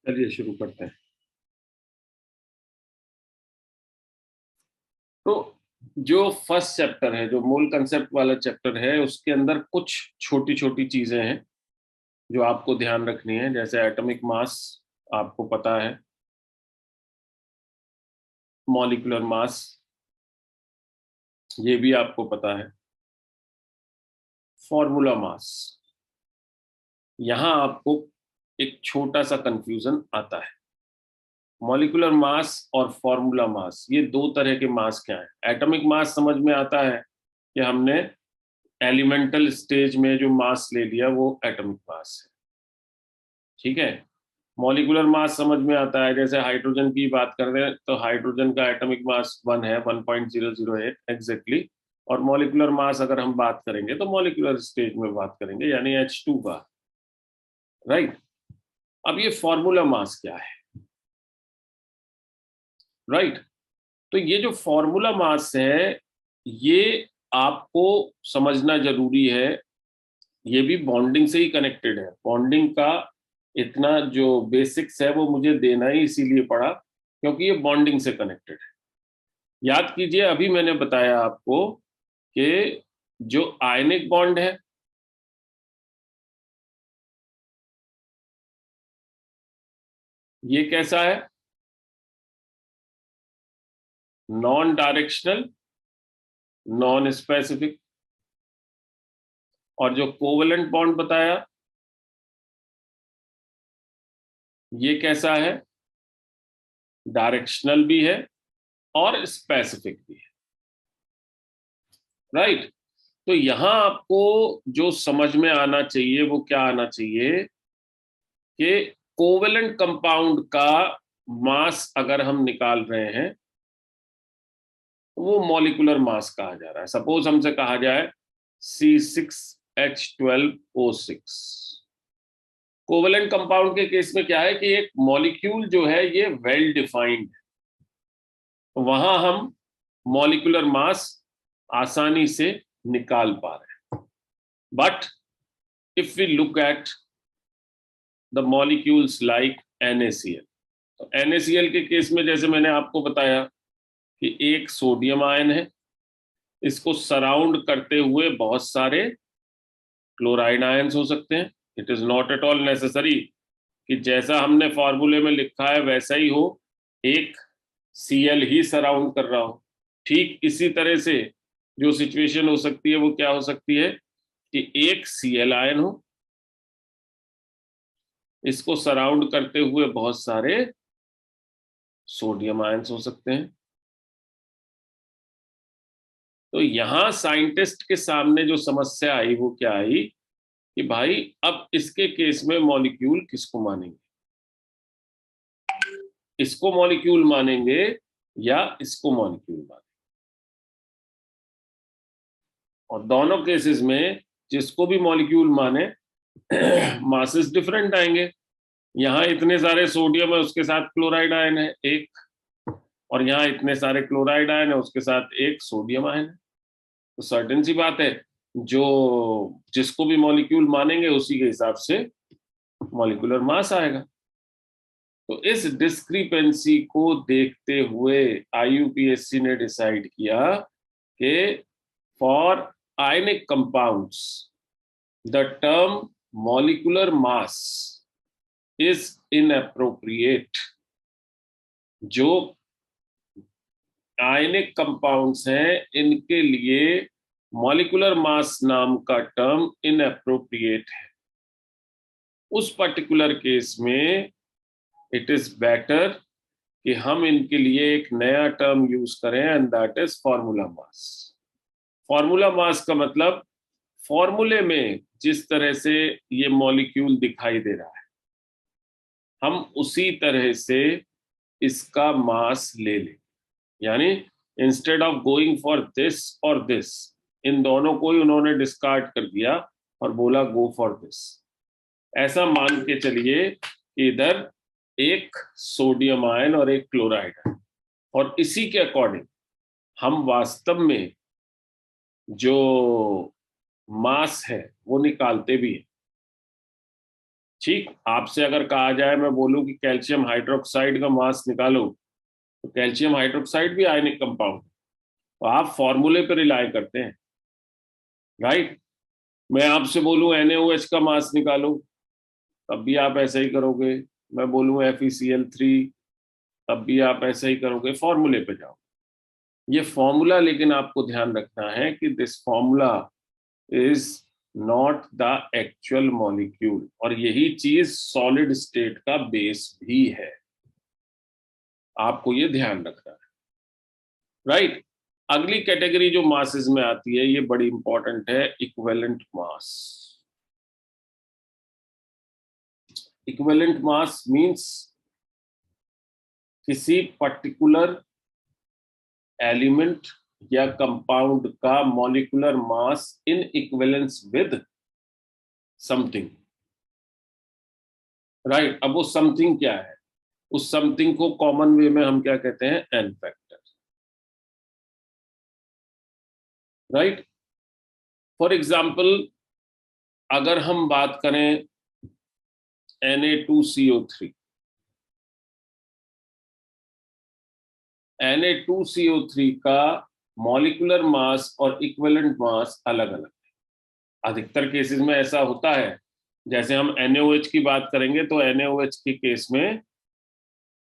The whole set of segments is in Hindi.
चलिए शुरू करते हैं। तो जो फर्स्ट चैप्टर है, जो मूल कंसेप्ट वाला चैप्टर है, उसके अंदर कुछ छोटी छोटी चीजें हैं जो आपको ध्यान रखनी है। जैसे एटॉमिक मास आपको पता है, मॉलिक्यूलर मास ये भी आपको पता है, फॉर्मूला मास। यहां आपको एक छोटा सा कंफ्यूजन आता है। मॉलिक्यूलर मास और फॉर्मूला मास, ये दो तरह के मास क्या है। एटॉमिक मास समझ में आता है कि हमने एलिमेंटल स्टेज में जो मास ले लिया वो एटॉमिक मास है, ठीक है। मॉलिक्यूलर मास समझ में आता है, जैसे हाइड्रोजन की बात कर रहे हैं तो हाइड्रोजन का एटॉमिक मास 1 है, 1.008 एग्जैक्टली। और मॉलिक्यूलर मास अगर हम बात करेंगे तो मॉलिक्यूलर स्टेज में बात करेंगे, यानी H2 का, राइट। अब ये फॉर्मूला मास क्या है, राइट। तो ये जो फॉर्मूला मास है, ये आपको समझना जरूरी है। ये भी बॉन्डिंग से ही कनेक्टेड है। बॉन्डिंग का इतना जो बेसिक्स है वो मुझे देना ही इसीलिए पड़ा क्योंकि ये बॉन्डिंग से कनेक्टेड है। याद कीजिए, अभी मैंने बताया आपको कि जो आयनिक बॉन्ड है, ये कैसा है, नॉन डायरेक्शनल, नॉन स्पेसिफिक। और जो कोवेलेंट बॉन्ड बताया, ये कैसा है, डायरेक्शनल भी है और स्पेसिफिक भी है, राइट। तो यहां आपको जो समझ में आना चाहिए वो क्या आना चाहिए कि कोवेलेंट कंपाउंड का मास अगर हम निकाल रहे हैं तो वो मॉलिक्यूलर मास कहा जा रहा है। सपोज हमसे कहा जाए C6H12O6। कोवेलेंट कंपाउंड के केस में क्या है कि एक मॉलिक्यूल जो है ये वेल डिफाइंड है, तो वहां हम मॉलिक्यूलर मास आसानी से निकाल पा रहे हैं। But if we look at the molecules like NaCl, तो NaCl के केस में जैसे मैंने आपको बताया कि एक सोडियम आयन है, इसको सराउंड करते हुए बहुत सारे क्लोराइड आयंस हो सकते हैं। It is not at all necessary कि जैसा हमने फॉर्मूले में लिखा है वैसा ही हो, एक Cl ही सराउंड कर रहा हो। ठीक इसी तरह से जो सिचुएशन हो सकती है वो क्या हो सकती है कि एक Cl आयन हो, इसको सराउंड करते हुए बहुत सारे सोडियम आयंस हो सकते हैं। तो यहां साइंटिस्ट के सामने जो समस्या आई वो क्या आई कि भाई अब इसके केस में मॉलिक्यूल किसको मानेंगे, इसको मॉलिक्यूल मानेंगे या इसको मॉलिक्यूल मानेंगे। और दोनों केसेस में जिसको भी मॉलिक्यूल माने मासेस डिफरेंट आएंगे। यहाँ इतने सारे सोडियम है उसके साथ क्लोराइड आयन है एक, और यहाँ इतने सारे क्लोराइड आयन है उसके साथ एक सोडियम आयन है। तो सर्टेन सी बात है, जो जिसको भी मॉलिक्यूल मानेंगे उसी के हिसाब से मॉलिक्यूलर मास आएगा। तो इस डिस्क्रिपेंसी को देखते हुए IUPAC ने डिसाइड किया कि for ionic compounds the term molecular mass is inappropriate. जो आयनिक कंपाउंड्स हैं इनके लिए मॉलिक्यूलर मास नाम का टर्म इनअप्रोप्रिएट है। उस पर्टिकुलर केस में इट इज बेटर कि हम इनके लिए एक नया टर्म यूज करें and that is formula mass. Formula mass का मतलब फॉर्मूले में जिस तरह से ये मॉलिक्यूल दिखाई दे रहा है हम उसी तरह से इसका मास ले लें। यानी instead of going for this और दिस, इन दोनों को ही उन्होंने डिस्कार्ड कर दिया और बोला गो फॉर दिस। ऐसा मान के चलिए कि इधर एक सोडियम आयन और एक क्लोराइड है, और इसी के अकॉर्डिंग हम वास्तव में जो मास है वो निकालते भी हैं। ठीक, आपसे अगर कहा जाए, मैं बोलूं कि कैल्शियम हाइड्रोक्साइड का मास निकालो, तो कैल्शियम हाइड्रोक्साइड भी आयनिक कंपाउंड, तो आप फॉर्मूले पर रिलाय करते हैं, राइट। मैं आपसे बोलूं NaOH का मास निकालो, तब भी आप ऐसा ही करोगे। मैं बोलूं FeCl3, तब भी आप ऐसा ही करोगे, फॉर्मूले पे जाओ। ये फॉर्मूला, लेकिन आपको ध्यान रखना है कि this formula is not the actual molecule, और यही चीज सॉलिड स्टेट का बेस भी है, आपको ये ध्यान रखना है, राइट। अगली कैटेगरी जो मासेस में आती है, ये बड़ी इंपॉर्टेंट है, equivalent mass. Equivalent mass means किसी पर्टिकुलर एलिमेंट या कंपाउंड का molecular mass in equivalence with something, right. अब वो समथिंग क्या है? उस समथिंग को कॉमन वे में हम क्या कहते हैं? N factor, right. For example, अगर हम बात करें Na2CO3, Na2CO3 का मॉलिक्यूलर मास और इक्विवेलेंट मास अलग अलग है। अधिकतर केसेस में ऐसा होता है, जैसे हम NaOH की बात करेंगे तो NaOH के केस में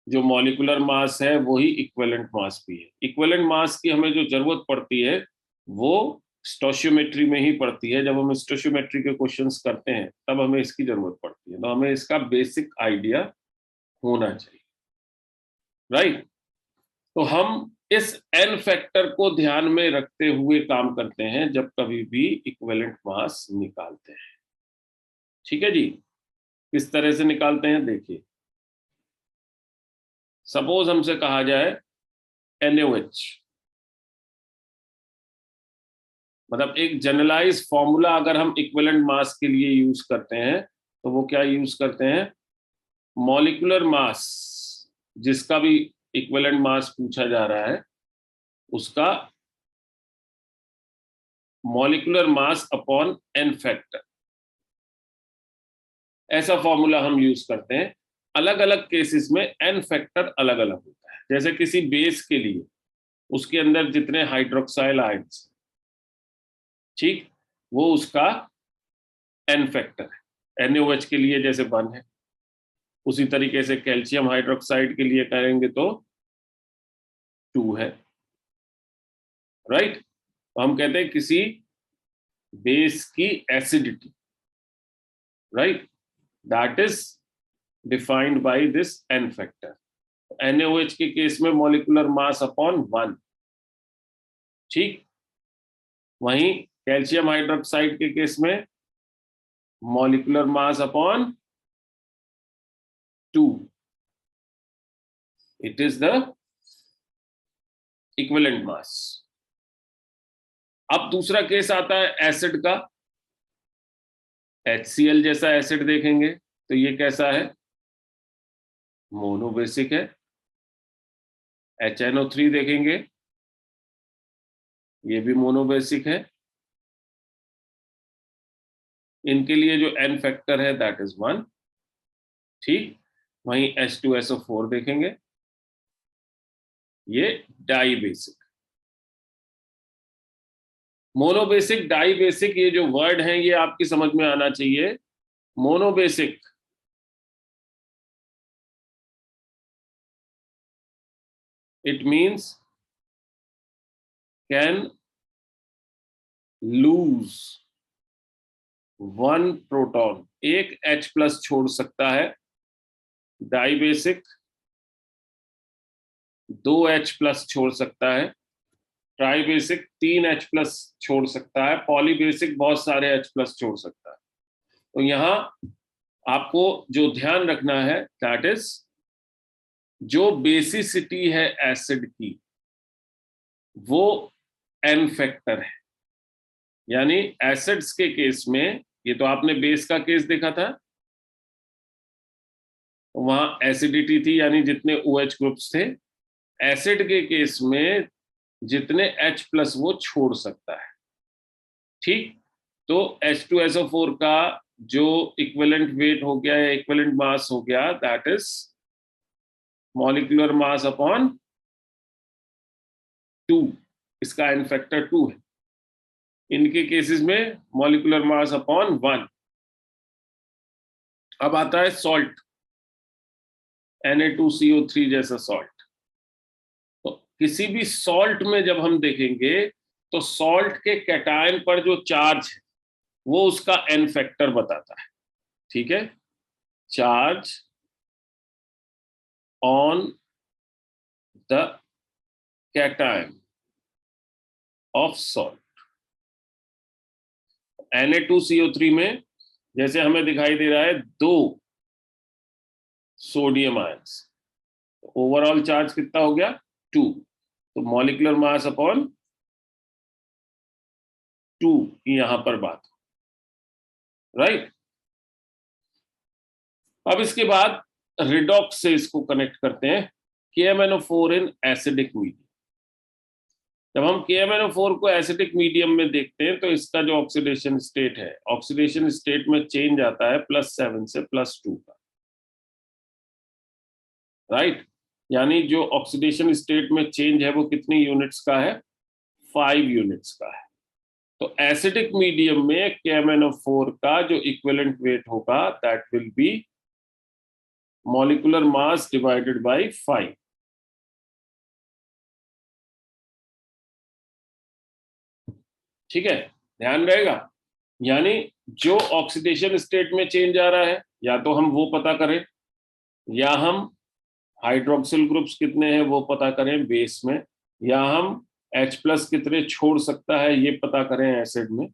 जो मॉलिक्यूलर मास है वही इक्विवेलेंट मास भी है। इक्विवेलेंट मास की हमें जो जरूरत पड़ती है वो स्टोशियोमेट्री में ही पड़ती है। जब हम स्टोशियोमेट्री के क्वेश्चंस करते हैं तब हमें इसकी जरूरत पड़ती है, तो हमें इसका बेसिक आइडिया होना चाहिए, राइट। तो हम इस एन फैक्टर को ध्यान में रखते हुए काम करते हैं जब कभी भी इक्विवेलेंट मास निकालते हैं, ठीक है जी। किस तरह से निकालते हैं देखिए। सपोज हमसे कहा जाए NaOH, मतलब एक जनरलाइज फॉर्मूला अगर हम इक्विवेलेंट मास के लिए यूज करते हैं तो वो क्या यूज करते हैं? मॉलिक्यूलर मास, जिसका भी इक्विवेलेंट मास पूछा जा रहा है उसका molecular mass upon n factor, ऐसा फॉर्मूला हम यूज करते हैं। अलग अलग केसेस में एन फैक्टर अलग अलग होता है। जैसे किसी बेस के लिए उसके अंदर जितने हाइड्रोक्साइल आयंस, ठीक, वो उसका एन फैक्टर है। NaOH के लिए जैसे 1 है, उसी तरीके से कैल्शियम हाइड्रोक्साइड के लिए करेंगे तो 2 है, राइट। तो हम कहते हैं किसी बेस की acidity, right, that is defined by this n factor. NaOH के केस में मॉलिक्यूलर मास अपॉन 1, ठीक। वहीं कैल्शियम हाइड्रोक्साइड के केस में molecular mass upon 2, it is the equivalent mass. अब दूसरा केस आता है एसिड का। HCl जैसा एसिड देखेंगे तो ये कैसा है? मोनोबेसिक है। HNO3 देखेंगे, ये भी मोनोबेसिक है। इनके लिए जो एन फैक्टर है दैट इज 1, ठीक। वहीं H2SO4 देखेंगे, ये dibasic. Monobasic, dibasic, ये जो वर्ड हैं ये आपकी समझ में आना चाहिए। Monobasic it means can lose 1 proton, एक H+ छोड़ सकता है। डाई बेसिक 2 H+ छोड़ सकता है। ट्राई बेसिक 3 H+ छोड़ सकता है। पॉली बेसिक बहुत सारे H+ छोड़ सकता है। तो यहां आपको जो ध्यान रखना है दैट इज जो बेसिसिटी है एसिड की वो एन फैक्टर है। यानी एसिड्स के केस में, ये तो आपने बेस का केस देखा था, वहां एसिडिटी थी यानी जितने OH ग्रुप्स थे। एसिड के केस में जितने H+ वो छोड़ सकता है, ठीक। तो H2SO4 का जो इक्विवेलेंट वेट हो गया या इक्विवेलेंट मास हो गया, that is molecular mass upon 2, इसका n फैक्टर 2 है। इनके केसेस में मॉलिक्यूलर मास अपॉन 1। अब आता है सॉल्ट, Na2CO3 जैसा सॉल्ट। तो किसी भी सॉल्ट में जब हम देखेंगे तो सॉल्ट के कैटायन पर जो चार्ज है वो उसका n फैक्टर बताता है, ठीक है। Charge on the cation of salt. Na2CO3 में जैसे हमें दिखाई दे रहा है 2 सोडियम आयंस, ओवरऑल चार्ज कितना हो गया 2, तो मॉलिक्यूलर मास अपॉन 2 की यहां पर बात, राइट। अब इसके बाद रिडॉक्स से इसको कनेक्ट करते हैं, KMnO4 इन एसिडिक मीडियम। जब हम KMnO4 को एसिडिक मीडियम में देखते हैं तो इसका जो ऑक्सीडेशन स्टेट है, ऑक्सीडेशन स्टेट में चेंज आता है +7 से +2 का, राइट। यानी जो ऑक्सीडेशन स्टेट में चेंज है वो कितनी यूनिट्स का है, 5 यूनिट्स का है। तो एसिडिक मीडियम में KMnO4 का जो इक्विवेलेंट वेट होगा that will be molecular mass divided by 5। ठीक है, ध्यान रहेगा। यानी जो ऑक्सीडेशन स्टेट में चेंज आ रहा है या तो हम वो पता करें, या हम हाइड्रोक्सिल ग्रुप्स कितने हैं वो पता करें बेस में, या हम H+ कितने छोड़ सकता है ये पता करें एसिड में,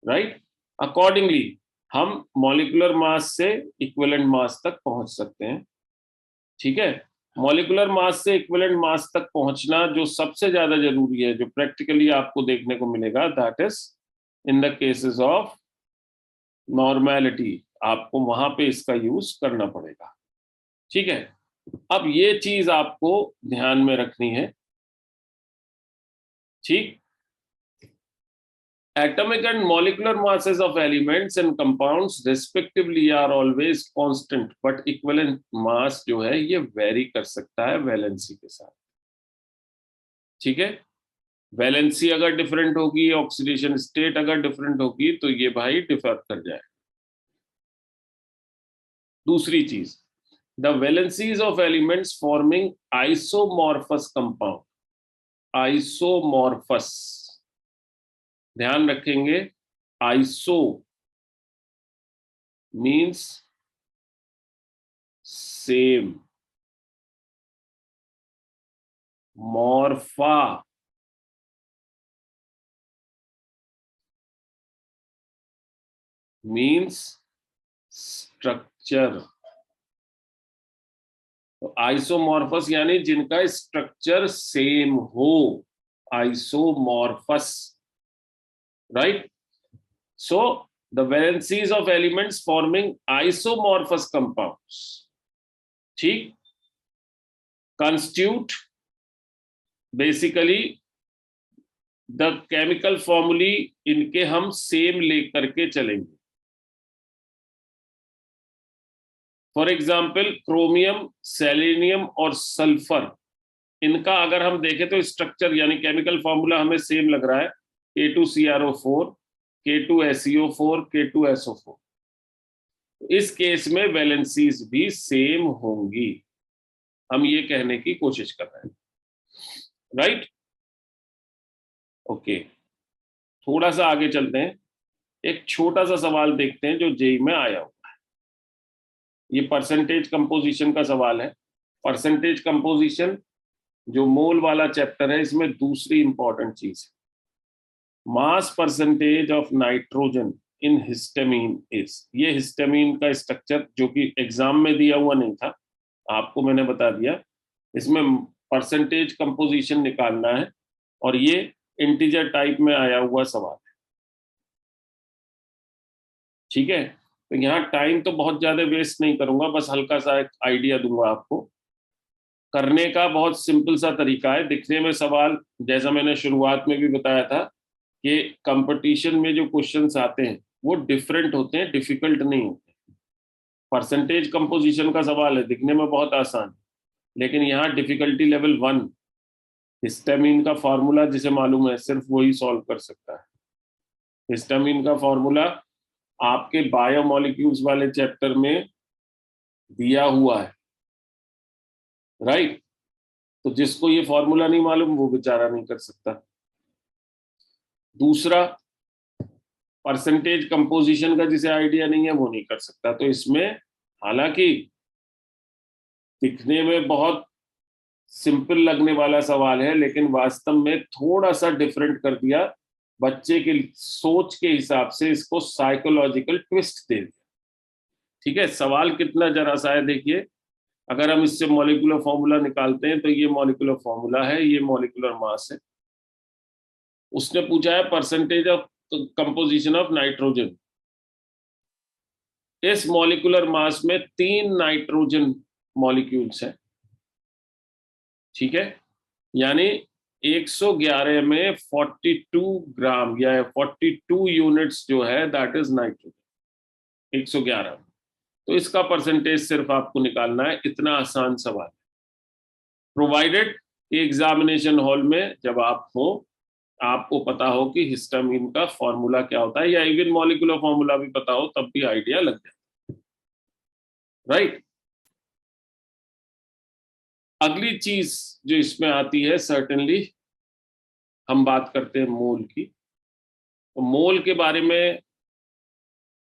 राइट। अकॉर्डिंगली हम मॉलिक्यूलर मास से इक्विवेलेंट मास तक पहुंच सकते हैं, ठीक है। मॉलिक्यूलर मास से इक्विवेलेंट मास तक पहुंचना जो सबसे ज्यादा जरूरी है, जो प्रैक्टिकली आपको देखने को मिलेगा, that is in the cases of normality, आपको वहां पे इसका यूज करना पड़ेगा, ठीक है। अब ये चीज आपको ध्यान में रखनी है, ठीक। Atomic and molecular masses of elements and compounds respectively are always constant, but equivalent mass जो है ये वेरी कर सकता है वैलेंसी के साथ, ठीक है। वैलेंसी अगर डिफरेंट होगी, ऑक्सीडेशन स्टेट अगर डिफरेंट होगी तो ये भाई डिफर कर जाए। दूसरी चीज, the valencies of elements forming isomorphous compound, isomorphous ध्यान रखेंगे, iso means same, morph means structure. तो आइसोमॉर्फस यानी जिनका स्ट्रक्चर सेम हो, isomorphous, right? So the valencies of elements forming isomorphous compounds, ठीक, constitute basically the chemical formulae, इनके हम सेम लेकर के चलेंगे। फॉर एग्जाम्पल क्रोमियम, सेलेनियम और सल्फर, इनका अगर हम देखें तो स्ट्रक्चर यानी केमिकल फॉर्मूला हमें सेम लग रहा है, K2CrO4, K2SeO4, K2SO4। इस केस में वैलेंसीज भी सेम होंगी, हम ये कहने की कोशिश कर रहे हैं, राइट। ओके, थोड़ा सा आगे चलते हैं, एक छोटा सा सवाल देखते हैं जो जेई में आया हुआ है। ये परसेंटेज कंपोजिशन का सवाल है। परसेंटेज कंपोजिशन जो मोल वाला चैप्टर है, इसमें दूसरी इंपॉर्टेंट चीज है, mass percentage of nitrogen in histamine is. ये हिस्टामीन का स्ट्रक्चर जो कि एग्जाम में दिया हुआ नहीं था, आपको मैंने बता दिया। इसमें परसेंटेज कंपोजिशन निकालना है और ये इंटीजर टाइप में आया हुआ सवाल है, ठीक है। तो यहाँ टाइम तो बहुत ज्यादा वेस्ट नहीं करूंगा, बस हल्का सा एक आइडिया दूंगा आपको। करने का बहुत सिंपल सा तरीका है, दिखने में सवाल जैसा मैंने शुरुआत में भी बताया था कि कंपटीशन में जो क्वेश्चंस आते हैं वो डिफरेंट होते हैं, डिफिकल्ट नहीं होते। परसेंटेज कंपोजिशन का सवाल है, दिखने में बहुत आसान, लेकिन यहाँ डिफिकल्टी लेवल 1। हिस्टामिन का फॉर्मूला जिसे मालूम है सिर्फ वही सॉल्व कर सकता है। हिस्टामिन का फॉर्मूला आपके बायोमोलिक्यूल्स वाले चैप्टर में दिया हुआ है, राइट। तो जिसको ये फॉर्मूला नहीं मालूम वो बेचारा नहीं कर सकता। दूसरा, परसेंटेज कंपोजिशन का जिसे आइडिया नहीं है वो नहीं कर सकता। तो इसमें हालांकि दिखने में बहुत सिंपल लगने वाला सवाल है, लेकिन वास्तव में थोड़ा सा डिफरेंट कर दिया, बच्चे के सोच के हिसाब से इसको साइकोलॉजिकल ट्विस्ट दे दिया। ठीक है, सवाल कितना जरा सा है, देखिए। अगर हम इससे मॉलिक्यूलर फॉर्मूला निकालते हैं तो ये मॉलिक्यूलर फॉर्मूला है, ये मॉलिक्यूलर मास है। उसने पूछा है percentage of composition of nitrogen. इस मॉलिक्यूलर मास में 3 नाइट्रोजन मॉलिक्यूल्स हैं, ठीक है। यानी 111 में 42 ग्राम या 42 यूनिट्स जो है दैट इज नाइट्रोजन, 111। तो इसका परसेंटेज सिर्फ आपको निकालना है, इतना आसान सवाल। प्रोवाइडेड एग्जामिनेशन हॉल में जब आप हो, आपको पता हो कि हिस्टामिन का फॉर्मूला क्या होता है, या इवन मॉलिक्यूलर फॉर्मूला भी पता हो, तब भी आइडिया लग जाए, राइट। अगली चीज जो इसमें आती है, सर्टेनली हम बात करते हैं मोल की। तो मोल के बारे में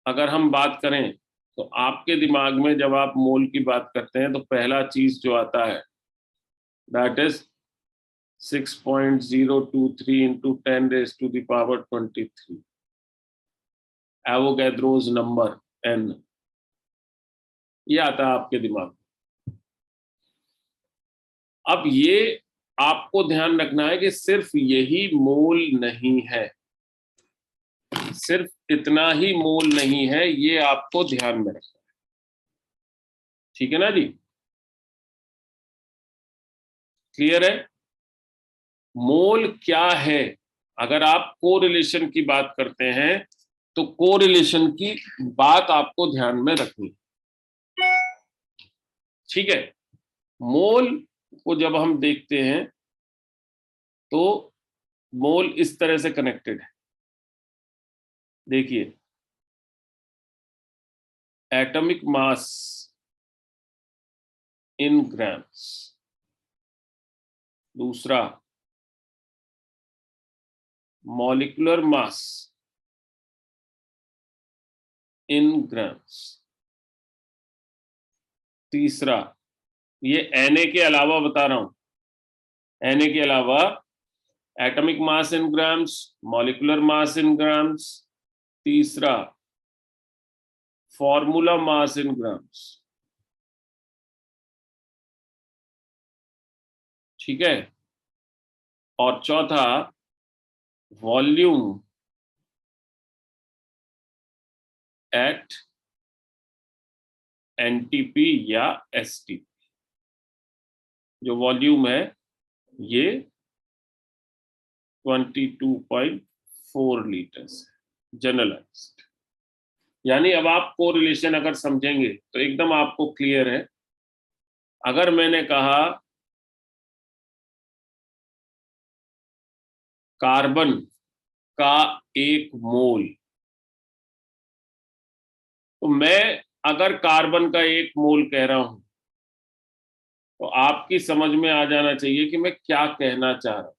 अगर हम बात करें तो आपके दिमाग में जब आप मोल की बात करते हैं तो पहला चीज जो आता है that is 6.023 into 10 raised to the power 23 Avogadro's number n, ये आता है आपके दिमाग में। अब ये आपको ध्यान रखना है कि सिर्फ यही मोल नहीं है, सिर्फ इतना ही मोल नहीं है, ये आपको ध्यान में रखना है, ठीक है ना जी। क्लियर है? मोल क्या है? अगर आप कोरिलेशन की बात करते हैं तो कोरिलेशन की बात आपको ध्यान में रखनी, ठीक है। मोल को जब हम देखते हैं तो मोल इस तरह से कनेक्टेड है, देखिए। एटॉमिक मास इन ग्राम्स, दूसरा मॉलिक्यूलर मास इन ग्राम्स, तीसरा, ये Na के अलावा बता रहा हूं, Na के अलावा atomic mass in grams, molecular mass in grams, तीसरा फॉर्मूला मास इन ग्राम्स, ठीक है। और चौथा वॉल्यूम एट एनटीपी या एसटीपी। जो वॉल्यूम है ये 22.4 लीटर्स है, जनरलाइज्ड। यानी अब आप कोरिलेशन अगर समझेंगे तो एकदम आपको क्लियर है। अगर मैंने कहा कार्बन का 1 मोल, तो मैं अगर कार्बन का 1 मोल कह रहा हूं तो आपकी समझ में आ जाना चाहिए कि मैं क्या कहना चाह रहा हूं।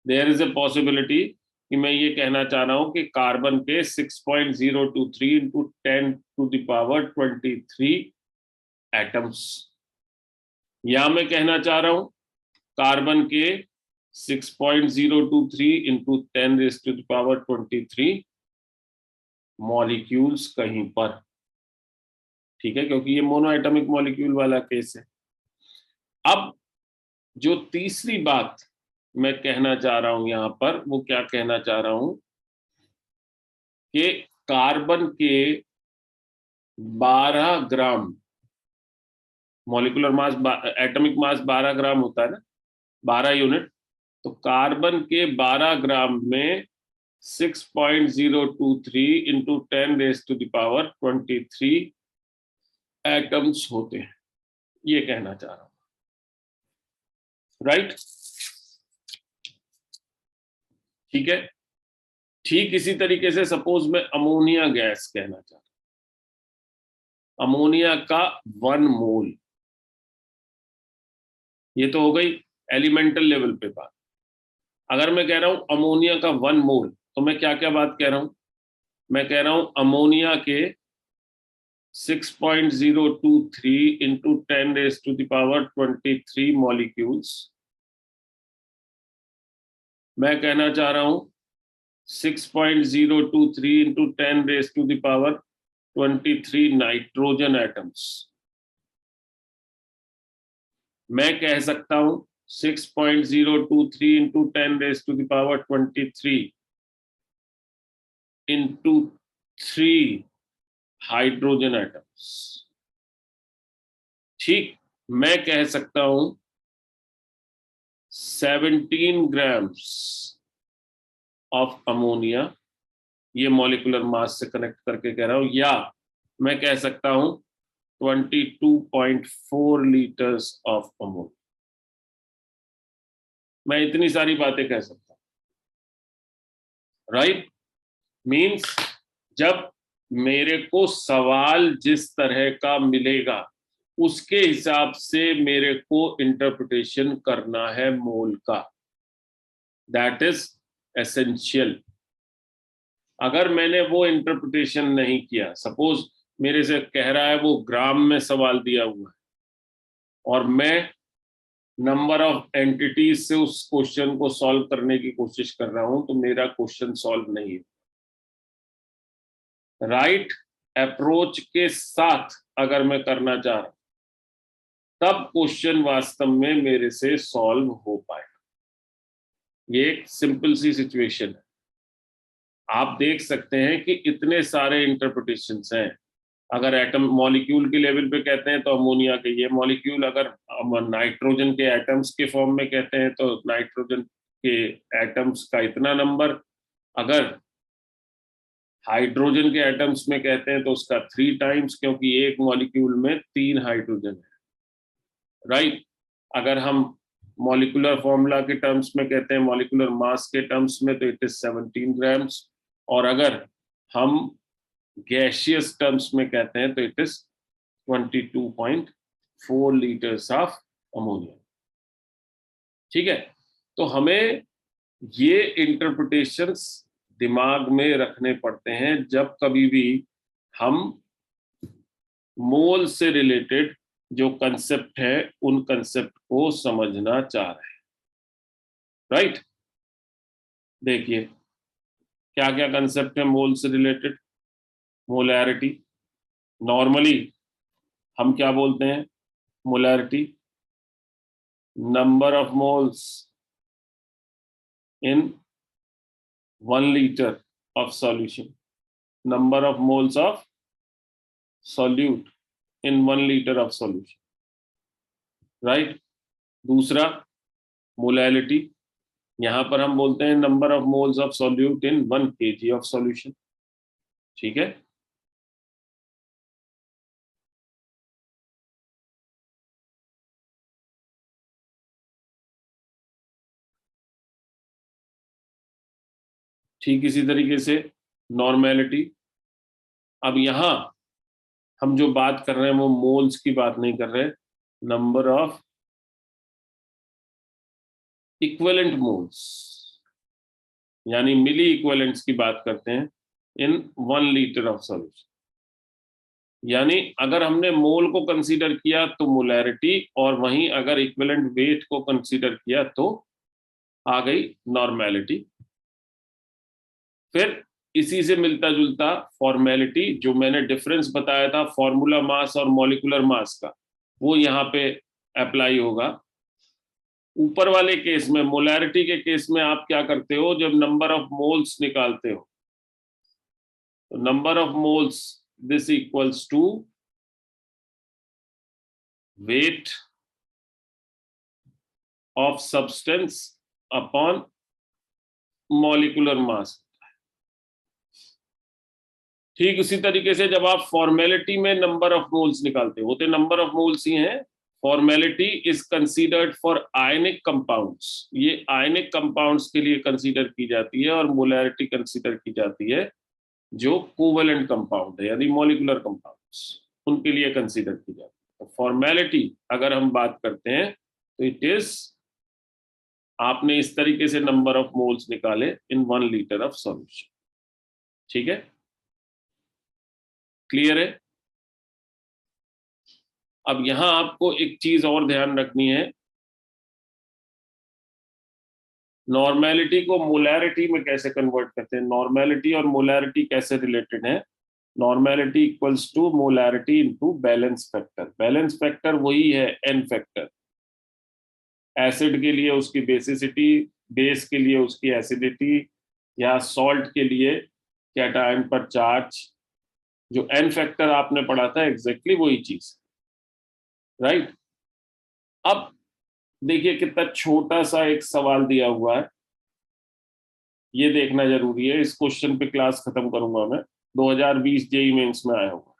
देयर इज ए पॉसिबिलिटी कि मैं ये कहना चाह रहा हूं कि कार्बन के 6.023 into 10 to the power 23 atoms, या मैं कहना चाह रहा हूं कार्बन के 6.023 into 10 raise to the power 23 molecules कहीं पर, ठीक है, क्योंकि ये मोनो एटॉमिक मॉलिक्यूल वाला केस है। अब जो तीसरी बात मैं कहना चाह रहा हूं यहां पर, वो क्या कहना चाह रहा हूं कि कार्बन के 12 gram molecular mass, atomic mass 12 ग्राम होता है ना, 12 यूनिट। तो कार्बन के 12 ग्राम में 6.023 into 10 raised to the power 23 atoms होते हैं, ये कहना चाह रहा हूं, राइट? ठीक है। ठीक इसी तरीके से सपोज मैं अमोनिया गैस कहना चाहता हूं, अमोनिया का 1 मोल, ये तो हो गई एलिमेंटल लेवल पे बात। अगर मैं कह रहा हूं अमोनिया का 1 मोल, तो मैं क्या क्या बात कह रहा हूं? मैं कह रहा हूं अमोनिया के 6.023 into 10 raised to the power 23 molecules. मैं कहना चाह रहा हूं 6.023 into 10 raised to the power 23 nitrogen atoms. मैं कह सकता हूं 6.023 into 10 raised to the power 23 into 3 hydrogen atoms. ठीक, मैं कह सकता हूं 17 ग्राम्स ऑफ अमोनिया, ये मॉलिक्यूलर मास से कनेक्ट करके कह रहा हूं, या मैं कह सकता हूं 22.4 लीटर्स ऑफ अमोनिया। मैं इतनी सारी बातें कह सकता हूं, राइट? मीन्स जब मेरे को सवाल जिस तरह का मिलेगा उसके हिसाब से मेरे को इंटरप्रिटेशन करना है मोल का, दैट इज एसेंशियल। अगर मैंने वो इंटरप्रिटेशन नहीं किया, सपोज मेरे से कह रहा है वो ग्राम में सवाल दिया हुआ है और मैं नंबर ऑफ एंटिटीज से उस क्वेश्चन को सॉल्व करने की कोशिश कर रहा हूं, तो मेरा क्वेश्चन सॉल्व नहीं है। राइट अप्रोच के साथ अगर मैं करना चाह रहा हूं, तब क्वेश्चन वास्तव में मेरे से सॉल्व हो पाएगा। ये एक सिंपल सी सिचुएशन है। आप देख सकते हैं कि इतने सारे इंटरप्रिटेशंस हैं। अगर एटम मॉलिक्यूल के लेवल पे कहते हैं तो अमोनिया के ये मॉलिक्यूल, अगर नाइट्रोजन के एटम्स के फॉर्म में कहते हैं तो नाइट्रोजन के एटम्स का इतना नंबर, अगर हाइड्रोजन के एटम्स में कहते हैं तो उसका 3 टाइम्स, क्योंकि एक मॉलिक्यूल में 3 हाइड्रोजन है, राइट? अगर हम मॉलिक्यूलर फॉर्मूला के टर्म्स में कहते हैं, मॉलिक्यूलर मास के टर्म्स में, तो इट इज 17 ग्राम्स, और अगर हम गैसियस टर्म्स में कहते हैं तो it is 22.4 litres of ammonia. ठीक है, तो हमें ये इंटरप्रिटेशंस दिमाग में रखने पड़ते हैं जब कभी भी हम मोल से रिलेटेड जो कंसेप्ट है उन कंसेप्ट को समझना चाह रहे हैं, राइट? देखिए क्या क्या कंसेप्ट है मोल से रिलेटेड। मोलैरिटी, नॉर्मली हम क्या बोलते हैं? Molarity, number of moles in 1 liter of solution, number of moles of solute in 1 liter of solution, right? दूसरा मोलैलिटी, यहां पर हम बोलते हैं number of moles of solute in 1 kg of solution. ठीक है, ठीक इसी तरीके से नॉर्मेलिटी। अब यहां हम जो बात कर रहे हैं वो मोल्स की बात नहीं कर रहे, नंबर ऑफ इक्विवेलेंट मोल्स, यानी मिली इक्विवेलेंट्स की बात करते हैं इन 1 liter ऑफ सॉल्यूशन। यानी अगर हमने मोल को कंसीडर किया तो मोलैरिटी, और वहीं अगर इक्विवेलेंट वेट को कंसीडर किया तो आ गई नॉर्मेलिटी। फिर इसी से मिलता जुलता फॉर्मेलिटी, जो मैंने डिफरेंस बताया था फॉर्मूला मास और मॉलिक्यूलर मास का, वो यहाँ पे अप्लाई होगा। ऊपर वाले केस में, मोलैरिटी के केस में, आप क्या करते हो जब नंबर ऑफ मोल्स निकालते हो, तो number of moles this equals to weight of substance upon molecular mass. ठीक उसी तरीके से जब आप फॉर्मेलिटी में नंबर ऑफ मोल्स निकालते हो, तो नंबर ऑफ मोल्स ही हैं। Formality is considered for ionic compounds, ये आयनिक कंपाउंड्स के लिए कंसीडर की जाती है, और मोलैरिटी कंसीडर की जाती है जो कोवेलेंट कंपाउंड है यानी मॉलिक्यूलर कंपाउंड्स, उनके लिए कंसीडर की जाती है। तो फॉर्मेलिटी अगर हम बात करते हैं तो इट इज, आपने इस तरीके से नंबर ऑफ मोल्स निकाले इन 1 लीटर ऑफ सॉल्यूशन। ठीक है, क्लियर है। अब यहां आपको एक चीज और ध्यान रखनी है, नॉर्मेलिटी को मोलैरिटी में कैसे कन्वर्ट करते हैं, नॉर्मेलिटी और मोलैरिटी कैसे रिलेटेड है। Normality equals to molarity into balance factor. Balance factor वही है एन फैक्टर, एसिड के लिए उसकी बेसिसिटी, बेस के लिए उसकी एसिडिटी, या सॉल्ट के लिए कैटायन पर चार्ज। जो एन फैक्टर आपने पढ़ा था एग्जैक्टली वही चीज, राइट। अब देखिए कितना छोटा सा एक सवाल दिया हुआ है, ये देखना जरूरी है। इस क्वेश्चन पे क्लास खत्म करूंगा मैं, 2020 जेई मेंस में आया हुआ।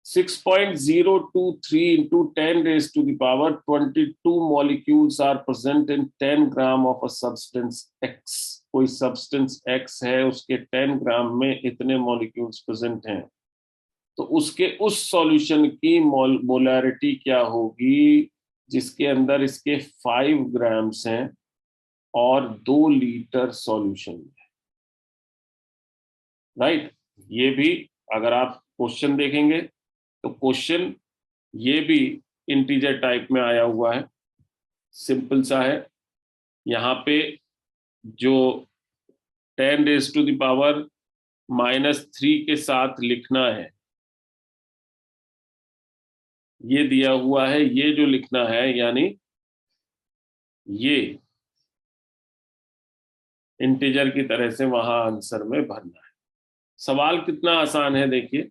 6.023 into 10 raised to the power 22 molecules are present in 10 gram of a substance X। कोई सब्सटेंस X है, उसके 10 ग्राम में इतने मॉलिक्यूल्स प्रेजेंट हैं, तो उसके उस सॉल्यूशन की मोलैरिटी क्या होगी जिसके अंदर इसके 5 ग्राम्स हैं और 2 लीटर सॉल्यूशन है, राइट। ये भी अगर आप क्वेश्चन देखेंगे तो क्वेश्चन ये भी इंटीजर टाइप में आया हुआ है, सिंपल सा है। यहाँ पे जो 10 रेज टू द पावर -3 के साथ लिखना है, ये दिया हुआ है, ये जो लिखना है यानी ये इंटीजर की तरह से वहां आंसर में भरना है। सवाल कितना आसान है देखिए,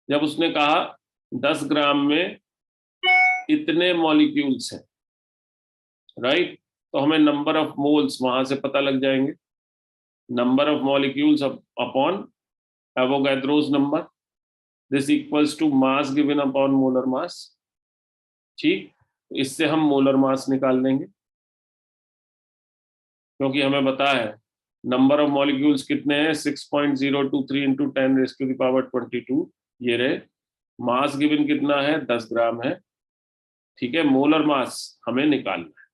जब उसने कहा 10 ग्राम में इतने मॉलिक्यूल्स हैं, राइट, तो हमें नंबर ऑफ मोल्स वहां से पता लग जाएंगे। Number of molecules upon Avogadro's number, this equals to mass given upon molar mass. ठीक, इससे हम मोलर मास निकाल देंगे, क्योंकि हमें पता है नंबर ऑफ मॉलिक्यूल्स कितने हैं, 6.023 into 10 raise to the power 22, ये रहे। मास गिवन कितना है, 10 ग्राम है। ठीक है, मोलर मास हमें निकालना है,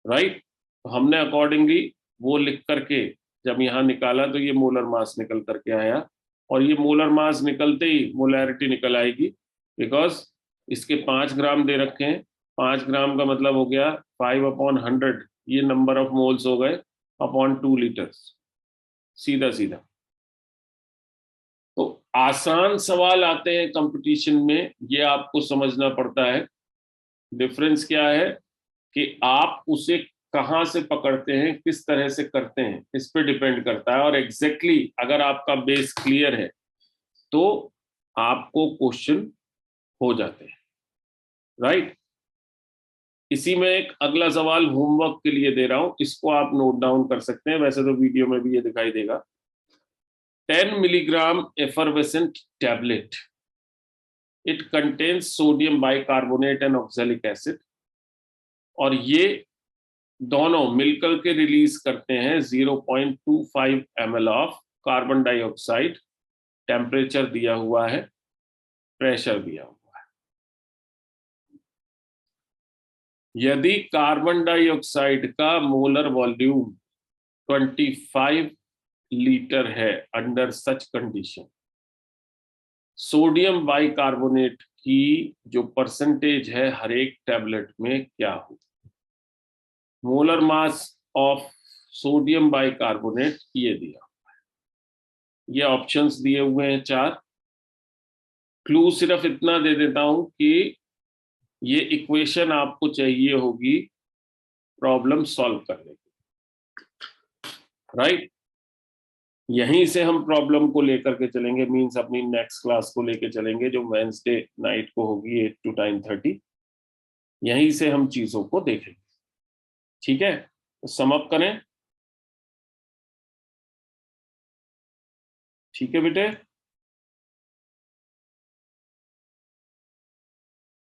राइट। तो हमने अकॉर्डिंगली वो लिख करके जब यहाँ निकाला तो ये मोलर मास निकल करके आया, और ये मोलर मास निकलते ही मोलैरिटी निकल आएगी, बिकॉज इसके 5 ग्राम दे रखे हैं। 5 ग्राम का मतलब हो गया 5/100, ये नंबर ऑफ मोल्स हो गए अपॉन 2 लीटर्स, सीधा सीधा। तो आसान सवाल आते हैं कंपटीशन में, ये आपको समझना पड़ता है। डिफरेंस क्या है कि आप उसे कहाँ से पकड़ते हैं, किस तरह से करते हैं, इस पे डिपेंड करता है। और एग्जैक्टली अगर आपका बेस क्लियर है तो आपको क्वेश्चन हो जाते हैं, राइट। इसी में एक अगला सवाल होमवर्क के लिए दे रहा हूं, इसको आप नोट डाउन कर सकते हैं, वैसे तो वीडियो में भी ये दिखाई देगा। 10 milligram effervescent tablet, it contains sodium bicarbonate and oxalic acid, और ये दोनों मिलकर के रिलीज करते हैं 0.25 ml of carbon dioxide. Temperature दिया हुआ है, प्रेशर दिया हुआ है। यदि कार्बन डाइऑक्साइड का मोलर वॉल्यूम 25 लीटर है under such condition, sodium bicarbonate की जो परसेंटेज है हर एक टैबलेट में क्या हो। Molar mass of sodium bicarbonate ये दिया, ये ऑप्शंस दिए हुए हैं 4। क्लू सिर्फ इतना दे देता हूं कि ये इक्वेशन आपको चाहिए होगी प्रॉब्लम सॉल्व करने की, राइट। यहीं से हम प्रॉब्लम को लेकर के चलेंगे, मींस अपनी नेक्स्ट क्लास को लेकर चलेंगे जो वेंसडे नाइट को होगी 8 to 9:30। यहीं से हम चीजों को देखेंगे, ठीक है। तो सम अप करें। ठीक है बेटे।